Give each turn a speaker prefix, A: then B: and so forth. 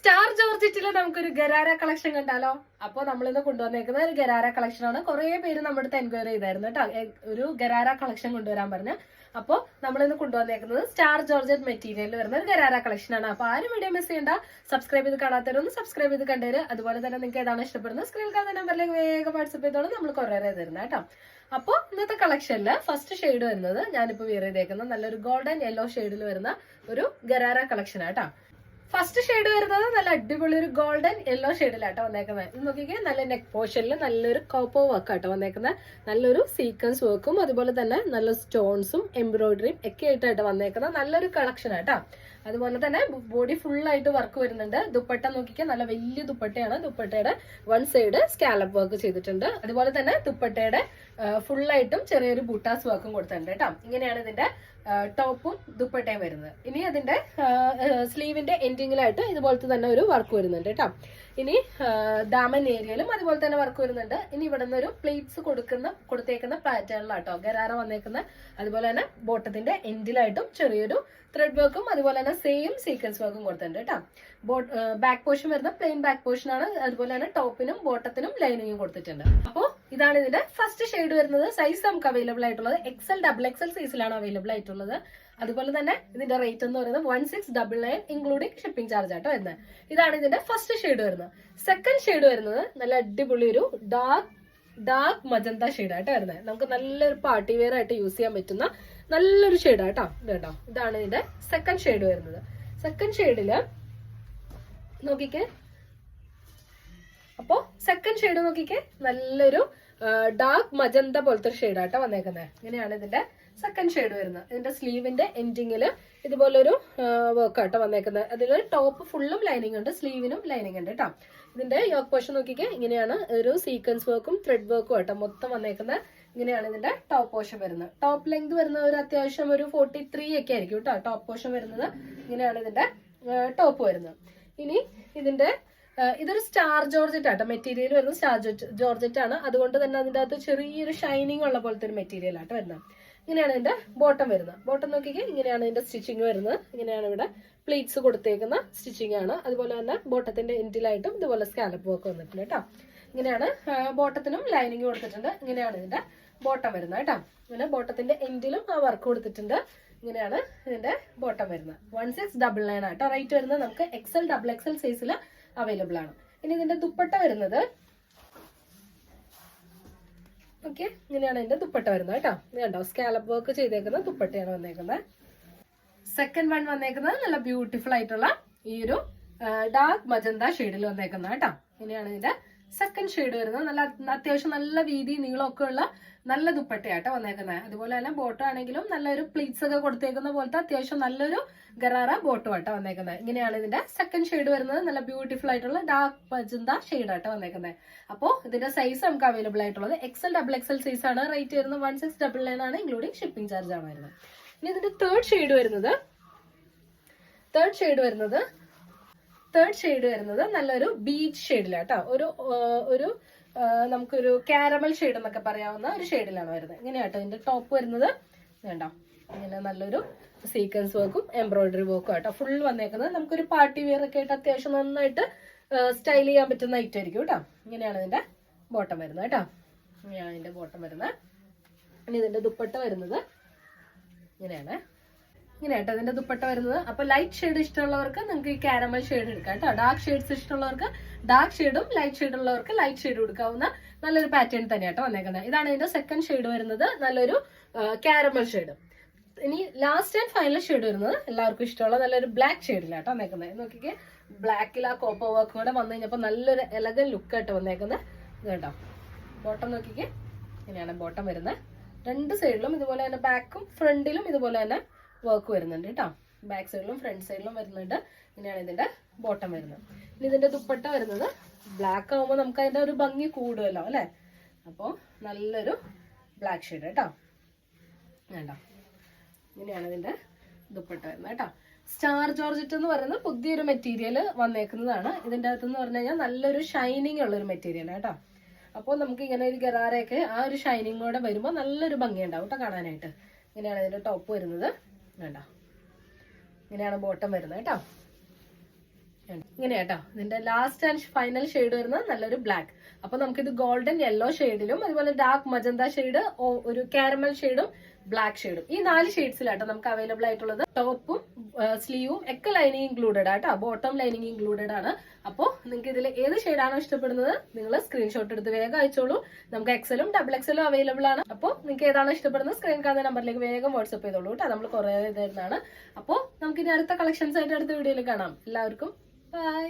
A: Star ജോർജറ്റില് നമുക്കൊരു ഗരാര collection കണ്ടാലോ? അപ്പൊ നമ്മളിന്ന് കൊണ്ടുവന്നേക്കുന്ന ഒരു ഗരാര കളക്ഷൻ ആണ്. കുറെ പേര് നമ്മുടെ അടുത്ത് എൻക്വയറി ചെയ്തായിരുന്നു കേട്ടോ, ഒരു ഗരാര കളക്ഷൻ കൊണ്ടുവരാൻ പറഞ്ഞ്. അപ്പോൾ നമ്മളിന്ന് കൊണ്ടുവന്നേക്കുന്നത് സ്റ്റാർ ജോർജറ്റ് മെറ്റീരിയലിൽ വരുന്ന ഒരു ഗരാര കളക്ഷൻ ആണ്. അപ്പൊ ആരും വീഡിയോ മിസ് ചെയ്യണ്ട, സബ്സ്ക്രൈബ് ചെയ്ത് കാണാത്തവരൊന്ന് സബ്സ്ക്രൈബ് ചെയ്ത് കണ്ടുതരും. അതുപോലെ തന്നെ നിങ്ങൾക്ക് ഏതാണ് ഇഷ്ടപ്പെടുന്നത് സ്ക്രീനിൽ കാണുന്ന നമ്പറിലേക്ക് വേഗം വാട്സ്ആപ്പ് ചെയ്തോളൂ, നമ്മൾ കൊറിയർ ചെയ്ത് തരുന്നത് കേട്ടോ. അപ്പോൾ ഇന്നത്തെ കളക്ഷനില് ഫസ്റ്റ് ഷെയ്ഡ് വരുന്നത് ഞാനിപ്പോ വിയർ ചെയ്തേക്കുന്ന നല്ലൊരു ഗോൾഡൻ യെല്ലോ ഷെയ്ഡിൽ വരുന്ന ഒരു ഗരാര കളക്ഷൻ ആട്ടോ. ഫസ്റ്റ് ഷെയ്ഡ് വരുന്നത് നല്ല അടിപൊളി ഒരു ഗോൾഡൻ യെല്ലോ ഷെയ്ഡിലാട്ടോ വന്നേക്കുന്നത്. ഇത് നോക്കിക്കേ, നല്ല നെക്ക് പോർഷനിൽ നല്ലൊരു കോപ്പർ വർക്ക് ആട്ടോ വന്നേക്കുന്നത്. നല്ലൊരു സീക്വൻസ് വർക്കും അതുപോലെ തന്നെ നല്ല സ്റ്റോൺസും എംബ്രോയിഡറിയും ഒക്കെ ആയിട്ടായിട്ട് വന്നേക്കുന്ന നല്ലൊരു കളക്ഷൻ ആട്ടോ. അതുപോലെ തന്നെ ബോഡി ഫുൾ ആയിട്ട് വർക്ക് വരുന്നുണ്ട്. ദുപ്പട്ട നോക്കിക്കാൻ നല്ല വലിയ ദുപ്പട്ടയാണ്. ദുപ്പട്ടയുടെ വൺ സൈഡ് സ്കാലപ്പ് വർക്ക് ചെയ്തിട്ടുണ്ട്. അതുപോലെ തന്നെ ദുപ്പട്ടയുടെ ഫുള്ളായിട്ടും ചെറിയൊരു ബൂട്ടാസ് വർക്കും കൊടുത്തിട്ടുണ്ട് കേട്ടോ. ഇങ്ങനെയാണ് ഇതിന്റെ ടോപ്പും ദുപ്പട്ടയും വരുന്നത്. ഇനി അതിന്റെ സ്ലീവിന്റെ എൻഡിങ്ങിലായിട്ട് ഇതുപോലത്തെ തന്നെ ഒരു വർക്ക് വരുന്നുണ്ട് കേട്ടോ. ഇനി ദാമൻ ഏരിയയിലും അതുപോലെ തന്നെ വർക്ക് വരുന്നുണ്ട്. ഇനി ഇവിടെ നിന്ന് ഒരു പ്ലേറ്റ്സ് കൊടുത്തേക്കുന്ന പാറ്റേണിലാട്ടോ ഗരാറ വന്നേക്കുന്ന. അതുപോലെ തന്നെ ബോട്ടത്തിന്റെ എൻഡിലായിട്ടും ചെറിയൊരു ത്രെഡ് വർക്കും അതുപോലെ തന്നെ സെയിം സീക്വൻസ് വർക്കും കൊടുത്തിട്ടുണ്ട് കേട്ടോ. ബാക്ക് പോർഷൻ വരുന്ന പ്ലെയിൻ ബാക്ക് പോർഷൻ ആണ്. അതുപോലെ തന്നെ ടോപ്പിനും ബോട്ടത്തിനും ലൈനിങ്ങും കൊടുത്തിട്ടുണ്ട്. അപ്പോൾ ഇതാണ് ഇതിന്റെ ഫസ്റ്റ് ഷെയ്ഡ് വരുന്നത്. സൈസ് നമുക്ക് അവൈലബിൾ ആയിട്ടുള്ളത് XL, XXL സൈസിലാണ് അവൈലബിൾ ആയിട്ടുള്ളത്. അതുപോലെ തന്നെ ഇതിന്റെ റേറ്റ് എന്ന് പറയുന്നത് 1699 ഇൻക്ലൂഡിംഗ് ഷിപ്പിംഗ് ചാർജ് ആട്ടോ വരുന്നത്. ഇതാണ് ഇതിന്റെ ഫസ്റ്റ് ഷെയ്ഡ് വരുന്നത്. സെക്കൻഡ് ഷെയ്ഡ് വരുന്നത് നല്ല അടിപൊളി ഒരു ഡാർക്ക് മജന്ത ഷെയ്ഡായിട്ട് വരുന്നത്. നമുക്ക് നല്ലൊരു പാർട്ടി വെയർ ആയിട്ട് യൂസ് ചെയ്യാൻ പറ്റുന്ന നല്ലൊരു ഷെയ്ഡാട്ടോ. കേട്ടോ, ഇതാണ് ഇതിന്റെ സെക്കൻഡ് ഷെയ്ഡ് വരുന്നത്. സെക്കൻഡ് ഷെയ്ഡില് നോക്കിക്കേ, അപ്പോ സെക്കൻഡ് ഷെയ്ഡ് നോക്കിക്കേ, നല്ലൊരു ഡാർക്ക് മജന്ത പോലത്തെ ഷെയ്ഡാട്ടോ വന്നേക്കുന്നത്. ഇങ്ങനെയാണ് ഇതിന്റെ സെക്കൻഡ് ഷെയ്ഡ് വരുന്നത്. ഇതിന്റെ സ്ലീവിന്റെ എൻഡിങ്ങില് ഇതുപോലൊരു വർക്കാട്ടോ വന്നേക്കുന്നത്. അതിൽ ടോപ്പ് ഫുള്ളും ലൈനിങ് ഉണ്ട്, സ്ലീവിനും ലൈനിങ് ഉണ്ട് കേട്ടോ. ഇതിന്റെ യോക്ക് പോർഷൻ നോക്കിക്കേ, ഇങ്ങനെയാണ് ഒരു സീക്വൻസ് വർക്കും ത്രെഡ് വർക്കും ആട്ടോ മൊത്തം വന്നേക്കുന്നത്. ഇങ്ങനെയാണ് ഇതിന്റെ ടോപ്പ് പോർഷൻ വരുന്നത്. ടോപ്പ് ലെങ്ത് വരുന്നത് ഒരു അത്യാവശ്യം ഒരു 43 ഒക്കെ ആയിരിക്കും കേട്ടോ ടോപ്പ് പോർഷൻ വരുന്നത്. ഇങ്ങനെയാണ് ഇതിന്റെ ടോപ്പ് വരുന്നത്. ഇനി ഇതിന്റെ ഇതൊരു സ്റ്റാർ ജോർജറ്റ് ആട്ടോ മെറ്റീരിയൽ വരുന്നത്. സ്റ്റാർ ജോർജറ്റ് ആണ്, അതുകൊണ്ട് തന്നെ അതിന്റെ അകത്ത് ചെറിയൊരു ഷൈനിങ് ഉള്ള പോലത്തെ ഒരു മെറ്റീരിയൽ ആട്ടോ വരുന്നത്. ഇങ്ങനെയാണ് ഇതിന്റെ ബോട്ടം വരുന്നത്. ബോട്ടം നോക്കിക്കേ, ഇങ്ങനെയാണ് ഇതിന്റെ സ്റ്റിച്ചിങ് വരുന്നത്. ഇങ്ങനെയാണ് ഇവിടെ പ്ലീറ്റ്സ് കൊടുത്തേക്കുന്ന സ്റ്റിച്ചിങ് ആണ്. അതുപോലെ തന്നെ ബോട്ടത്തിന്റെ എൻഡിലായിട്ടും ഇതുപോലെ സ്കാലപ്പ് വർക്ക് വന്നിട്ടുണ്ട് കേട്ടോ. ഇങ്ങനെയാണ് ബോട്ടത്തിനും ലൈനിങ് കൊടുത്തിട്ടുണ്ട്. ഇങ്ങനെയാണ് ഇതിന്റെ ബോട്ടം വരുന്നത് കേട്ടോ. ഇങ്ങനെ ബോട്ടത്തിന്റെ എൻഡിലും ആ വർക്ക് കൊടുത്തിട്ടുണ്ട്. ഇങ്ങനെയാണ് ഇതിന്റെ ബോട്ടം വരുന്നത്. 1699 ആട്ടോ റേറ്റ് വരുന്നത്. നമുക്ക് XL, XXL സൈസിൽ അവൈലബിൾ ആണ്. ഇനി ഇതിന്റെ ദുപ്പട്ട വരുന്നത് ഓക്കെ, ഇങ്ങനെയാണ് ഇതിന്റെ ദുപ്പട്ട വരുന്നത് കേട്ടോ. ഇത് കണ്ടോ, സ്കാലപ്പ് വർക്ക് ചെയ്തേക്കുന്ന ദുപ്പട്ടയാണ് വന്നേക്കുന്നത്. സെക്കൻഡ് വൺ വന്നേക്കുന്നത് നല്ല ബ്യൂട്ടിഫുൾ ആയിട്ടുള്ള ഈ ഒരു ഡാർക്ക് മജന്ത ഷെയ്ഡിൽ വന്നേക്കുന്നത് കേട്ടോ. ഇങ്ങനെയാണ് ഇതിന്റെ സെക്കൻഡ് ഷെയ്ഡ് വരുന്നത്. നല്ല അത്യാവശ്യം നല്ല വീതി നീളമൊക്കെ ഉള്ള നല്ല ദുപ്പട്ടയാട്ടോ വന്നേക്കുന്നത്. അതുപോലെ തന്നെ ബോട്ടം ആണെങ്കിലും നല്ലൊരു പ്ലീറ്റ്സ് ഒക്കെ കൊടുത്തേക്കുന്ന പോലത്തെ അത്യാവശ്യം നല്ലൊരു ഗറാറ ബോട്ടം ആട്ടോ വന്നേക്കുന്നത്. ഇങ്ങനെയാണ് ഇതിന്റെ സെക്കൻഡ് ഷെയ്ഡ് വരുന്നത്. നല്ല ബ്യൂട്ടിഫുൾ ആയിട്ടുള്ള ഡാർക്ക് മജന്ത ഷെയ്ഡ് ആട്ടോ വന്നേക്കുന്നത്. അപ്പോൾ ഇതിന്റെ സൈസ് നമുക്ക് അവൈലബിൾ ആയിട്ടുള്ളത് XL, XXL സൈസ് ആണ്. റേറ്റ് വരുന്നത് 1699 ആണ്, ഇൻക്ലൂഡിംഗ് ഷിപ്പിംഗ് ചാർജ് ആണ് വരുന്നത്. ഇനി ഇതിന്റെ തേർഡ് ഷെയ്ഡ് വരുന്നത് നല്ലൊരു ബീച്ച് ഷെയ്ഡിലാട്ടോ. ഒരു നമുക്കൊരു കാരമൽ ഷെയ്ഡ് എന്നൊക്കെ പറയാവുന്ന ഒരു ഷെയ്ഡിലാണ് വരുന്നത്. ഇങ്ങനെയാട്ടോ ഇതിന്റെ ടോപ്പ് വരുന്നത്. വേണ്ട, ഇങ്ങനെ നല്ലൊരു സീക്വൻസ് വർക്കും എംബ്രോയിഡറി വർക്കും ആട്ടോ ഫുൾ വന്നേക്കുന്നത്. നമുക്കൊരു പാർട്ടി വെയർ ഒക്കെ ആയിട്ട് അത്യാവശ്യം നന്നായിട്ട് സ്റ്റൈൽ ചെയ്യാൻ പറ്റുന്ന ഐറ്റം ആയിരിക്കും കേട്ടോ. ഇങ്ങനെയാണ് ഇതിന്റെ ബോട്ടം വരുന്നത് കേട്ടോ. ഇങ്ങനെയാണ് ഇതിന്റെ ബോട്ടം വരുന്നത്. ഇനി ഇതിന്റെ ദുപ്പട്ട വരുന്നത് ഇങ്ങനെയാണ്. ഇങ്ങനെയാട്ടോ ഇതിന്റെ ദുപ്പട്ട വരുന്നത്. അപ്പൊ ലൈറ്റ് ഷെയ്ഡ് ഇഷ്ടമുള്ളവർക്ക് നിങ്ങൾക്ക് ഈ കാരമൽ ഷെയ്ഡ് എടുക്കാം കേട്ടോ. ഡാർക്ക് ഷെയ്ഡ്സ് ഇഷ്ടമുള്ളവർക്ക് ഡാർക്ക് ഷെയ്ഡും ലൈറ്റ് ഷെയ്ഡ് ഉള്ളവർക്ക് ലൈറ്റ് ഷെയ്ഡ് എടുക്കാവുന്ന നല്ലൊരു പാറ്റേൺ തന്നെയാട്ടോ വന്നേക്കുന്നത്. ഇതാണ് ഇതിന്റെ സെക്കൻഡ് ഷെയ്ഡ് വരുന്നത്, നല്ലൊരു കാരമൽ ഷെയ്ഡ്. ഇനി ലാസ്റ്റ് ആൻഡ് ഫൈനൽ ഷെയ്ഡ് വരുന്നത് എല്ലാവർക്കും ഇഷ്ടമുള്ള നല്ലൊരു ബ്ലാക്ക് ഷെയ്ഡിലാട്ടോ വന്നേക്കുന്നത്. നോക്കിക്കേ, ബ്ലാക്കിൽ ആ കോപ്പർ വർക്ക് കൂടെ വന്നു കഴിഞ്ഞപ്പോൾ നല്ലൊരു എലഗൻ ലുക്കായിട്ട് വന്നേക്കുന്നത്. ഇത് കേട്ടോ, ബോട്ടം നോക്കിക്കേ, ഇങ്ങനെയാണ് ബോട്ടം വരുന്നത്. രണ്ട് സൈഡിലും ഇതുപോലെ തന്നെ ബാക്കും ഫ്രണ്ടിലും ഇതുപോലെ തന്നെ വർക്ക് വരുന്നുണ്ട് കേട്ടോ. ബാക്ക് സൈഡിലും ഫ്രണ്ട് സൈഡിലും വരുന്നുണ്ട്. ഇങ്ങനെയാണ് ഇതിന്റെ ബോട്ടം വരുന്നത്. ഇനി ഇതിന്റെ ദുപ്പട്ട വരുന്നത് ബ്ലാക്ക് ആകുമ്പോൾ നമുക്ക് അതിന്റെ ഒരു ഭംഗി കൂടുമല്ലോ അല്ലെ. അപ്പോൾ നല്ലൊരു ബ്ലാക്ക് ഷെയ്ഡ് കേട്ടോ. വേണ്ട, ഇങ്ങനെയാണ് ഇതിന്റെ ദുപ്പട്ട വരുന്നത് കേട്ടോ. സ്റ്റാർ ജോർജറ്റ് എന്ന് പറയുന്നത് പുതിയൊരു മെറ്റീരിയൽ വന്നേക്കുന്നതാണ്. ഇതിന്റെ അകത്തെന്ന് പറഞ്ഞു കഴിഞ്ഞാൽ നല്ലൊരു ഷൈനിങ് ഉള്ള ഒരു മെറ്റീരിയൽ കേട്ടോ. അപ്പോൾ നമുക്ക് ഇങ്ങനെ ഒരു ഗറാരയൊക്കെ ആ ഒരു ഷൈനിങ്ങോടെ വരുമ്പോൾ നല്ലൊരു ഭംഗി ഉണ്ടാവും കേട്ടോ കാണാനായിട്ട്. ഇങ്ങനെയാണ് ഇതിന്റെ ടോപ്പ് വരുന്നത്. വേണ്ട, ഇങ്ങനെയാണ് ബോട്ടം വരുന്നത് കേട്ടോ. ഇങ്ങനെ കേട്ടോ, ഇതിന്റെ ലാസ്റ്റ് ആൻഡ് ഫൈനൽ ഷെയ്ഡ് വരുന്നത് നല്ലൊരു ബ്ലാക്ക്. അപ്പൊ നമുക്കിത് ഗോൾഡൻ യെല്ലോ ഷെയ്ഡിലും അതുപോലെ ഡാർക്ക് മജന്ത ഷെയ്ഡ്, ഒരു കാരമൽ ഷെയ്ഡും ബ്ലാക്ക് ഷെയ്ഡും, ഈ 4 ഷെയ്ഡ്സിലാട്ടോ നമുക്ക് അവൈലബിൾ ആയിട്ടുള്ളത്. ടോപ്പും സ്ലീവും ഒക്കെ ലൈനിങ് ഇൻക്ലൂഡഡ് ആട്ടോ, ബോട്ടം ലൈനിങ് ഇൻക്ലൂഡഡ് ആണ്. അപ്പോൾ നിങ്ങൾക്ക് ഇതിൽ ഏത് ഷെയ്ഡാണോ ഇഷ്ടപ്പെടുന്നത് നിങ്ങൾ സ്ക്രീൻഷോട്ട് എടുത്ത് വേഗം അയച്ചോളൂ. നമുക്ക് എക്സലും ഡബിൾ എക്സലും അവൈലബിൾ ആണ്. അപ്പോൾ നിങ്ങൾക്ക് ഏതാണോ ഇഷ്ടപ്പെടുന്നത് സ്ക്രീൻ കാണുന്ന നമ്പറിലേക്ക് വേഗം വാട്സ്ആപ്പ് ചെയ്തോളൂ കേട്ടോ. നമ്മൾ കുറെ ഇതായിരുന്നാണ്. അപ്പോൾ നമുക്ക് ഇനി അടുത്ത കളക്ഷൻസ് ആയിട്ട് അടുത്ത വീഡിയോയിൽ കാണാം. എല്ലാവർക്കും ബൈ.